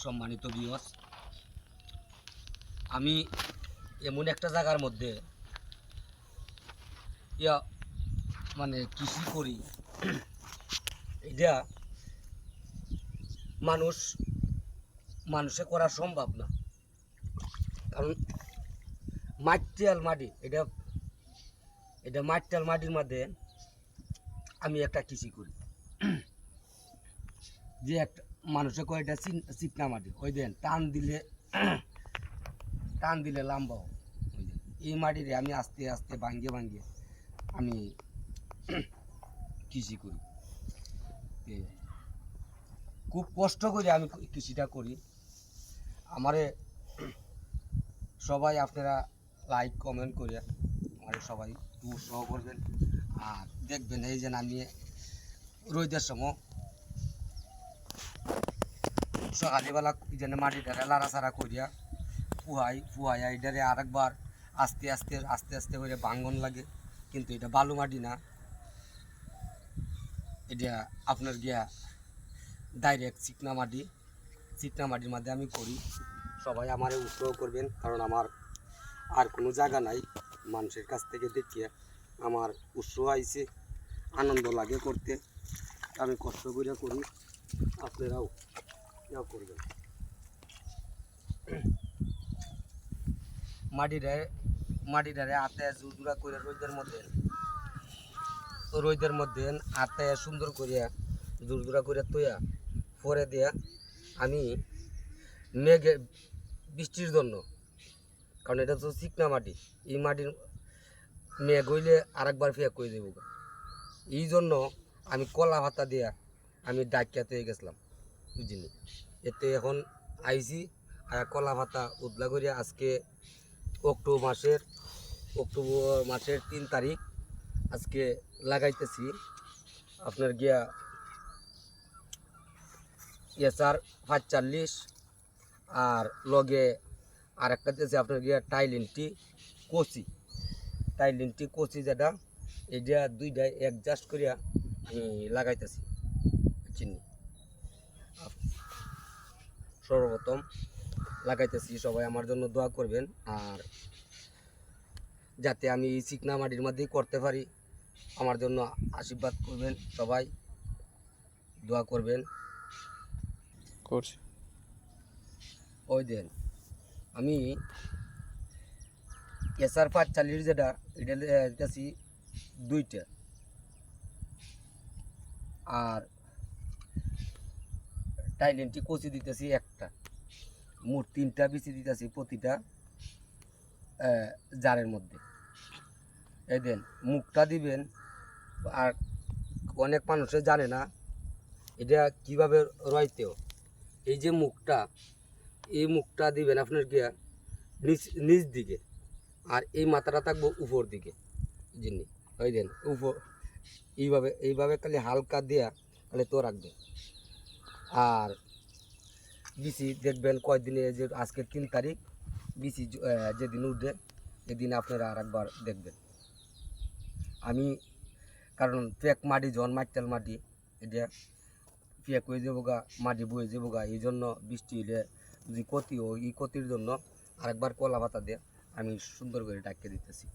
সম্মানিত ভিউয়ার্স, আমি এমন একটা জায়গার মধ্যে ইয়া মানে কৃষি করি, এটা মানুষে করা সম্ভব না। কারণ মাটিয়াল মাটি, এটা মাটিয়াল মাটির মধ্যে আমি একটা কৃষি করি। যে একটা মানুষে কয় এটা চিকনা মাটি, ওই দেন টান দিলে লাম্বা হয়। এই মাটিরে আমি আস্তে আস্তে ভাঙ্গে আমি কৃষি করি। খুব কষ্ট করে আমি কৃষিটা করি। আমারে সবাই আপনারা লাইক কমেন্ট করে আমারে সবাই উৎসাহ করবেন। আর দেখবেন এই যে আমি রোদের সময় সকালবেলা যেন মাটিটারে লাড়াচাড়া করিয়া ফুহাই এটারে আরেকবার আস্তে আস্তে করে ভাঙ্গন লাগে। কিন্তু এটা বালু মাটি না, এটা আপনার গিয়া ডাইরেক্ট চিকনা মাটির মধ্যে আমি করি। সবাই আমারে উৎসাহ করবেন, কারণ আমার আর কোনো জায়গা নাই। মানুষের কাছ থেকে দেখিয়ে আমার উৎসাহ আইছে, আনন্দ লাগে করতে। আমি কষ্ট করে করি, আপনারাও করবেন। মাটিটারে হাতে জুড়া করে রোদের মধ্যে হাতে সুন্দর করিয়া জুড়া করে তৈয়া পরে দিয়া আমি বৃষ্টির জন্য, কারণ এটা তো চিকনা মাটি, এই মাটির মেঘ হইলে আরেকবার ফেক করে দেব। এই জন্য আমি কলা ভাতা দিয়া আমি ডাকিয়াতে গেছিলাম, বুঝিনি। এতে এখন আইছি আর কলা ভাতা উদলা করিয়া আজকে অক্টোবর মাসের 3 তারিখ আজকে লাগাইতেছি। আপনার গিয়া এসআর 45 আর লগে আর একটা দিয়েছে আপনার গিয়া টাইলিনটি কচি যেটা, এটা দুইটাই অ্যাডজাস্ট করিয়া আমি লাগাইতেছি চিনি। সর্বপ্রথম লাগাইতেছি, সবাই আমার জন্য দোয়া করবেন। আর যাতে আমি এই চিকনা মাটির মধ্যেই করতে পারি, আমার জন্য আশীর্বাদ করবেন, সবাই দোয়া করবেন। ওই দেন আমি এসআর 45 যেটা, এটা দিতেছি 2টা, আর টাইলেন্টি কচি দিতেছি 1টা, মোট 3টা বিচি দিতেছি প্রতিটা জারের মধ্যে। এই দেন মুখটা দিবেন। আর অনেক মানুষে জানে না এটা কিভাবে রয়তেও। এই যে এই মুখটা দিবেন আপনার গিয়া নিচ দিকে, আর এই মাথাটা থাকবো উপর দিকে। জিনিস ওই দেন উপর এইভাবে খালি হালকা দেয়া তাহলে তো রাখবেন। আর বিচি দেখবেন কয়দিনে, যে আজকে 3 তারিখ, বিচি যেদিন উঠবে সেদিন আপনারা আর একবার দেখবেন। আমি কারণ পেক মাটি যখন মাটিয়াল মাটি, এটা পেক হয়ে যাবো গা, মাটি বয়ে যাবো গা। এই জন্য বৃষ্টি হলে যদি ক্ষতি হয়, এই ক্ষতির জন্য আরেকবার কলা পাতা দিয়ে আমি সুন্দর করে ডাকিয়ে দিতেছি।